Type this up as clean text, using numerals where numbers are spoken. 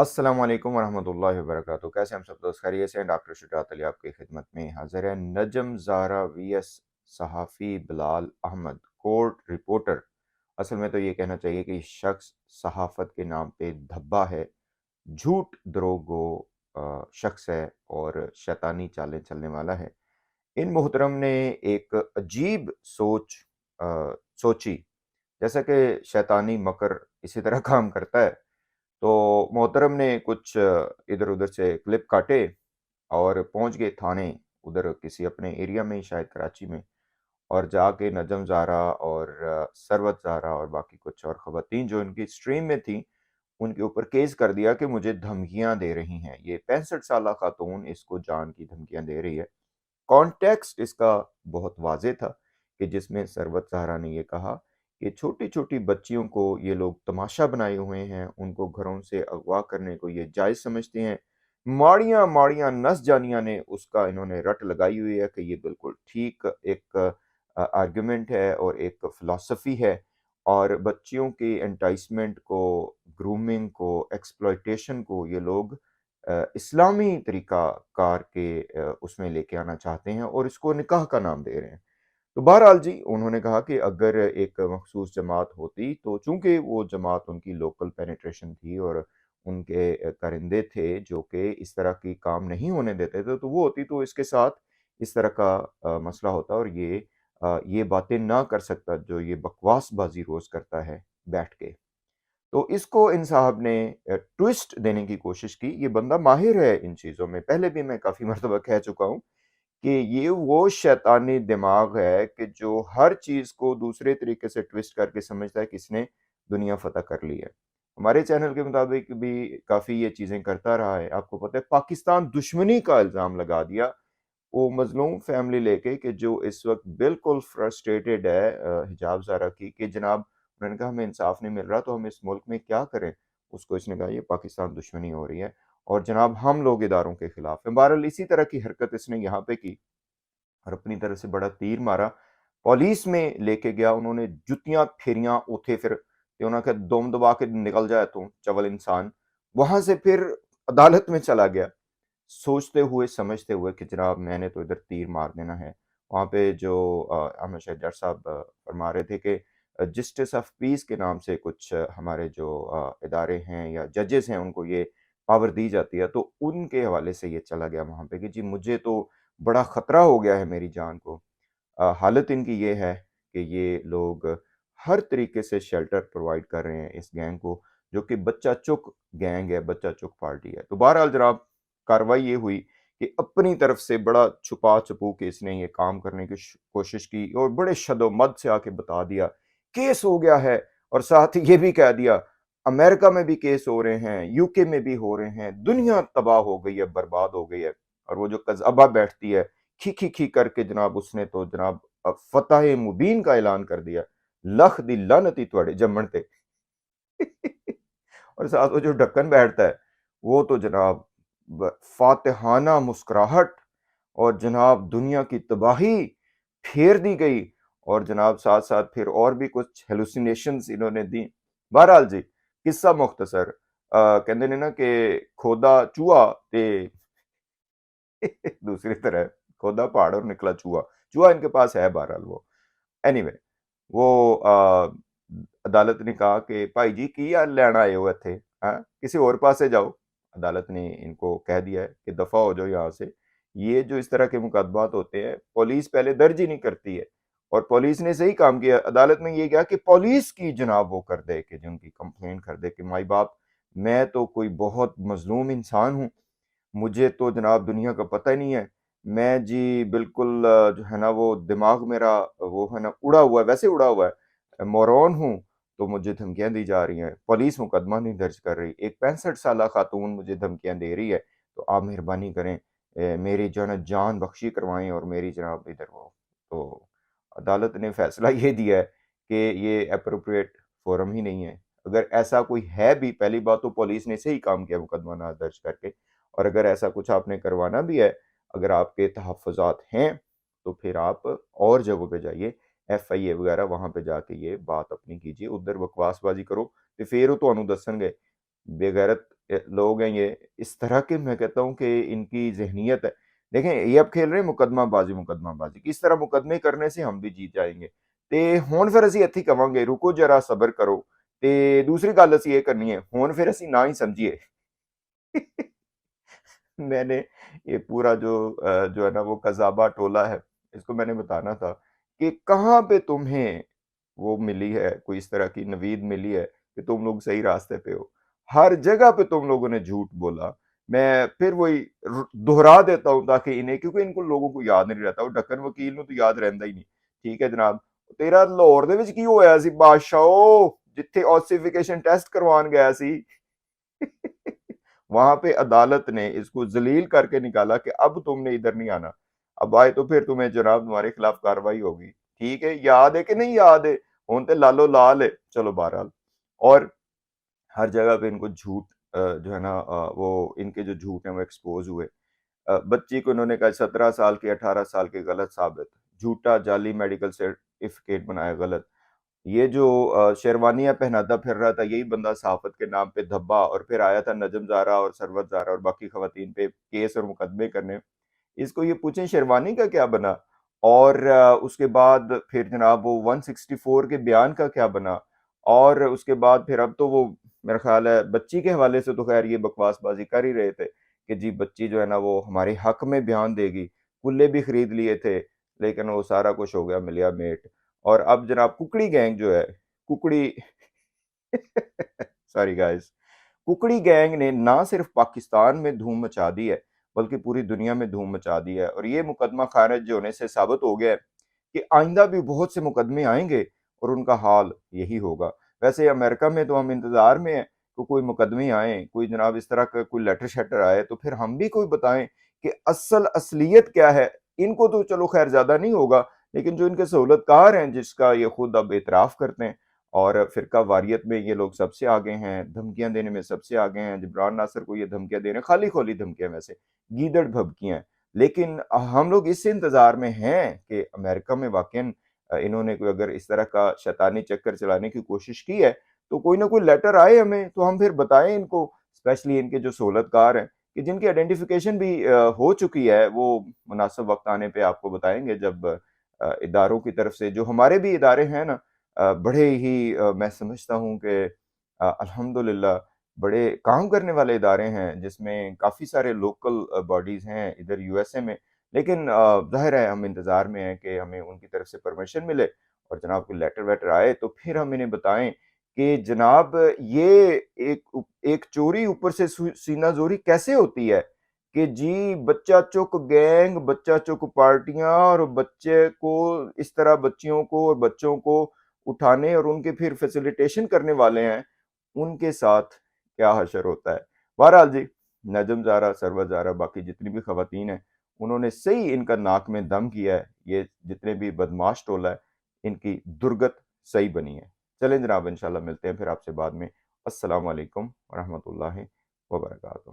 अस्सलाम वालेकुम वरहमतुल्लाहि वबरकातुहू। कैसे हम सब दोस्त खैरियत से हैं। डॉक्टर शुजात अली आपकी खिदमत में हाजिर है। नजम ज़ारा वीएस सहाफ़ी बिलाल अहमद कोर्ट रिपोर्टर। असल में तो ये कहना चाहिए कि शख्स सहाफ़त के नाम पे धब्बा है, झूठ दरोगो शख्स है और शैतानी चालें चलने वाला है। इन मोहतरम ने एक अजीब सोची। जैसा कि शैतानी मकर इसी तरह काम करता है, तो मोहतरम ने कुछ इधर-उधर से क्लिप काटे और पहुँच गए थाने, उधर किसी अपने एरिया में ही, शायद कराची में। और जाके नजम ज़ारा और सरवत ज़ारा और बाकी कुछ और ख़वातीन जो इनकी स्ट्रीम में थीं, उनके ऊपर केस कर दिया कि मुझे धमकियाँ दे रही हैं। ये 65 साला खातून इसको जान की धमकियाँ दे रही है। कॉन्टेक्स्ट इसका बहुत वाज़ेह था कि जिसमें सरवत ज़हरा ने ये कहा कि छोटी-छोटी बच्चियों को ये लोग तमाशा बनाए हुए हैं, उनको घरों से अगवा करने को ये जायज़ समझते हैं। माड़ियाँ-माड़ियाँ नस जानिया ने उसका इन्होंने रट लगाई हुई है कि ये बिल्कुल ठीक एक आर्गुमेंट है और एक फ़िलॉसफ़ी है और बच्चियों की एंटाइसमेंट को, ग्रूमिंग को, एक्सप्लॉयटेशन को ये लोग इस्लामी तरीक़ा कार के उसमें लेके आना चाहते हैं और इसको निकाह का नाम दे रहे हैं। तो बहरहाल जी, उन्होंने कहा कि अगर एक मखसूस जमात होती, तो चूँकि वो जमात उनकी लोकल पेनिट्रेशन थी और उनके कारिंदे थे जो कि इस तरह की काम नहीं होने देते थे, तो वो होती तो इसके साथ इस तरह का मसला होता और ये बातें ना कर सकता जो ये बकवासबाज़ी रोज़ करता है बैठ के। तो इसको इन साहब ने ट्विस्ट देने की कोशिश की। ये बंदा माहिर है इन चीज़ों में, पहले भी मैं काफ़ी मर्तबा कह चुका हूँ कि ये वो शैतानी दिमाग है कि जो हर चीज़ को दूसरे तरीके से ट्विस्ट करके समझता है कि इसने दुनिया फ़तह कर ली है। हमारे चैनल के मुताबिक भी काफ़ी ये चीज़ें करता रहा है। आपको पता है, पाकिस्तान दुश्मनी का इल्ज़ाम लगा दिया, वो मज़लूम फैमिली लेके, कि जो इस वक़्त बिल्कुल फ्रस्ट्रेटेड है हिजाब ज़ारा की, कि जनाब, उन्होंने कहा हमें इंसाफ़ नहीं मिल रहा तो हम इस मुल्क में क्या करें? उसको इसने कहा ये पाकिस्तान दुश्मनी हो रही है और जनाब हम लोग इदारों के खिलाफ हैं। बहरहाल इसी तरह की हरकत इसने यहाँ पे की और अपनी तरफ से बड़ा तीर मारा। पुलिस में लेके गया, उन्होंने जुतियाँ फेरियाँ उथे, फिर ते उन्होंने कहा दम दबा के निकल जाए तू चवल इंसान। वहाँ से फिर अदालत में चला गया, सोचते हुए समझते हुए कि जनाब मैंने तो इधर तीर मार देना है। वहाँ पे जो अहमद शहजाद जज साहब फरमा रहे थे कि जस्टिस ऑफ पीस के नाम से कुछ हमारे जो इदारे हैं या जजेस हैं, उनको ये पावर दी जाती है। तो उनके हवाले से ये चला गया वहाँ पे कि जी मुझे तो बड़ा ख़तरा हो गया है मेरी जान को। हालत इनकी ये है कि ये लोग हर तरीके से शेल्टर प्रोवाइड कर रहे हैं इस गैंग को, जो कि बच्चा चुक गैंग है, बच्चा चुक पार्टी है। तो बहरहाल जनाब, कार्रवाई ये हुई कि अपनी तरफ से बड़ा छुपा-छुपू के इसने ये काम करने की कोशिश की और बड़े शदो-मद से आके बता दिया, केस हो गया है। और साथ ही ये भी कह दिया, अमेरिका में भी केस हो रहे हैं, यूके में भी हो रहे हैं, दुनिया तबाह हो गई है, बर्बाद हो गई है। और वो जो कज़अबा बैठती है, खी करके जनाब, उसने तो जनाब फतह मुबीन का ऐलान कर दिया। लख दी लानती तुहाड़े जम्मण ते। और साथ वो जो ढक्कन बैठता है, वो तो जनाब फातिहाना मुस्कुराहट, और जनाब दुनिया की तबाही फेर दी गई। और जनाब साथ साथ फिर और भी कुछ हेलुसिनेशंस इन्होंने दी। बहरहाल जी, किस्सा मुख्तसर, कहते ने ना कि खोदा चूहा ते दूसरी तरह खोदा पहाड़ और निकला चूहा। चूहा इनके पास है बहरहाल वो। एनीवे, वो अदालत ने कहा कि भाई जी की यार लैन आए हो इत्थे, हैं? किसी और पासे जाओ। अदालत ने इनको कह दिया है कि दफ़ा हो जाओ यहाँ से। ये जो इस तरह के मुकदमात होते हैं, पुलिस पहले दर्ज ही नहीं करती है और पुलिस ने सही काम किया। अदालत में ये कहा कि पुलिस की जनाब वो कर दे, कि जिनकी कंप्लेंट कर दे कि माई बाप, मैं तो कोई बहुत मज़लूम इंसान हूँ, मुझे तो जनाब दुनिया का पता ही नहीं है। मैं जी बिल्कुल जो है ना, वो दिमाग मेरा वो है ना उड़ा हुआ है, वैसे उड़ा हुआ है, मोरॉन हूँ, तो मुझे धमकियाँ दी जा रही हैं। पुलिस मुकदमा नहीं दर्ज कर रही। एक 65 साला खातून मुझे धमकियाँ दे रही है, तो आप मेहरबानी करें, मेरी जो है ना जान बख्शी करवाएँ और मेरी जनाब इधर वो। तो अदालत ने फैसला ये दिया है कि ये एप्रोप्रिएट फोरम ही नहीं है। अगर ऐसा कोई है भी, पहली बात तो पुलिस ने सही काम किया मुकदमा ना दर्ज करके, और अगर ऐसा कुछ आपने करवाना भी है, अगर आपके तहफ़्फ़ुज़ात हैं, तो फिर आप और जगहों पे जाइए, एफआईए वगैरह वहाँ पे जाके ये बात अपनी कीजिए। उधर बकवासबाज़ी करो ते फिर वो तुहानू दस्सणगे बेगैरत لوگ ہیں یہ اس طرح کے، میں کہتا ہوں کہ ان کی ذہنیت ہے. دیکھیں یہ اب کھیل رہے ہیں مقدمہ بازی کس طرح مقدمے کرنے سے ہم بھی جیت جائیں گے. تے ہون پھر اسی اتھی کہاں گے رکو ذرا صبر کرو. تے دوسری گل اسی یہ کرنی ہے ہون پھر اسی نہ ہی سمجھیے. میں نے یہ پورا جو ہے نا وہ قذابہ ٹولہ ہے، اس کو میں نے بتانا تھا کہ کہاں پہ تمہیں وہ ملی ہے، کوئی اس طرح کی نوید ملی ہے کہ تم لوگ صحیح راستے پہ ہو. ہر جگہ پہ تم لوگوں نے جھوٹ بولا. میں پھر وہی دہرا دیتا ہوں تاکہ انہیں، کیونکہ ان کو لوگوں کو یاد نہیں رہتا. وہ ڈکن وکیل نو تو یاد رہندا ہی نہیں. ٹھیک ہے جناب، تیرا لاہور دے وچ کی ہویا سی بادشاہ جتھے اوسیفیکیشن ٹیسٹ کروان گیا سی. وہاں پہ عدالت نے اس کو ذلیل کر کے نکالا کہ اب تم نے ادھر نہیں آنا. اب آئے تو پھر تمہیں جناب تمہارے خلاف کاروائی ہوگی. ٹھیک ہے، یاد ہے کہ نہیں یاد ہے؟ ہون تے لالو لال ہے. چلو بہرحال، اور ہر جگہ پہ ان کو جھوٹ جو ہے نا وہ ان کے جو جھوٹ ہیں وہ ایکسپوز ہوئے. بچی کو انہوں نے کہا 17 سال کے 18 سال کے غلط ثابت، جھوٹا جعلی میڈیکل سرٹیفکیٹ بنایا غلط. یہ جو شیروانیاں پہناتا پھر رہا تھا یہی بندہ صحافت کے نام پہ دھبا، اور پھر آیا تھا نجم زارا اور ثروت زارا اور باقی خواتین پہ کیس اور مقدمے کرنے. اس کو یہ پوچھیں شیروانی کا کیا بنا، اور اس کے بعد پھر جناب وہ 164 کے بیان کا کیا بنا، اور اس کے بعد پھر اب تو وہ میرا خیال ہے بچی کے حوالے سے تو خیر یہ بکواس بازی کر ہی رہے تھے کہ جی بچی جو ہے نا وہ ہمارے حق میں بیان دے گی. کلے بھی خرید لیے تھے لیکن وہ سارا کچھ ہو گیا ملیا میٹ. اور اب جناب ککڑی گینگ جو ہے، ککڑی سوری گائز، ککڑی گینگ نے نہ صرف پاکستان میں دھوم مچا دی ہے بلکہ پوری دنیا میں دھوم مچا دی ہے. اور یہ مقدمہ خارج ہونے سے ثابت ہو گیا ہے کہ آئندہ بھی بہت سے مقدمے آئیں گے اور ان کا حال یہی ہوگا. ویسے امریکہ میں تو ہم انتظار میں ہیں کہ کوئی مقدمے آئیں، کوئی جناب اس طرح کا کوئی لیٹر شیٹر آئے تو پھر ہم بھی کوئی بتائیں کہ اصلیت کیا ہے. ان کو تو چلو خیر زیادہ نہیں ہوگا، لیکن جو ان کے سہولت کار ہیں جس کا یہ خود اب اعتراف کرتے ہیں، اور فرقہ واریت میں یہ لوگ سب سے آگے ہیں، دھمکیاں دینے میں سب سے آگے ہیں. جبران ناصر کو یہ دھمکیاں دے رہے ہیں، خالی کھولی دھمکیاں، ویسے گیدڑ بھبکیاں ہیں. لیکن ہم لوگ اس سے انتظار میں ہیں کہ امریکہ میں واقعاً انہوں نے کوئی اگر اس طرح کا شیطانی چکر چلانے کی کوشش کی ہے تو کوئی نہ کوئی لیٹر آئے ہمیں تو ہم پھر بتائیں ان کو، اسپیشلی ان کے جو سہولت کار ہیں کہ جن کی آئیڈینٹیفیکیشن بھی ہو چکی ہے. وہ مناسب وقت آنے پہ آپ کو بتائیں گے جب اداروں کی طرف سے، جو ہمارے بھی ادارے ہیں نا بڑے ہی میں سمجھتا ہوں کہ الحمدللہ بڑے کام کرنے والے ادارے ہیں، جس میں کافی سارے لوکل باڈیز ہیں ادھر یو ایس اے میں. لیکن ظاہر ہے ہم انتظار میں ہیں کہ ہمیں ان کی طرف سے پرمیشن ملے اور جناب کوئی لیٹر ویٹر آئے تو پھر ہم انہیں بتائیں کہ جناب یہ ایک چوری اوپر سے سینہ زوری کیسے ہوتی ہے کہ جی بچہ چک گینگ، بچہ چک پارٹیاں، اور بچے کو اس طرح بچیوں کو اور بچوں کو اٹھانے اور ان کے پھر فیسیلیٹیشن کرنے والے ہیں، ان کے ساتھ کیا حشر ہوتا ہے. بہرحال جی، نجم زارا، ثروت زارا، باقی جتنی بھی خواتین ہیں انہوں نے صحیح ان کا ناک میں دم کیا ہے. یہ جتنے بھی بدماش ٹولہ ہے ان کی درگت صحیح بنی ہے. چلیں جناب انشاءاللہ ملتے ہیں پھر آپ سے بعد میں. السلام علیکم ورحمۃ اللہ وبرکاتہ.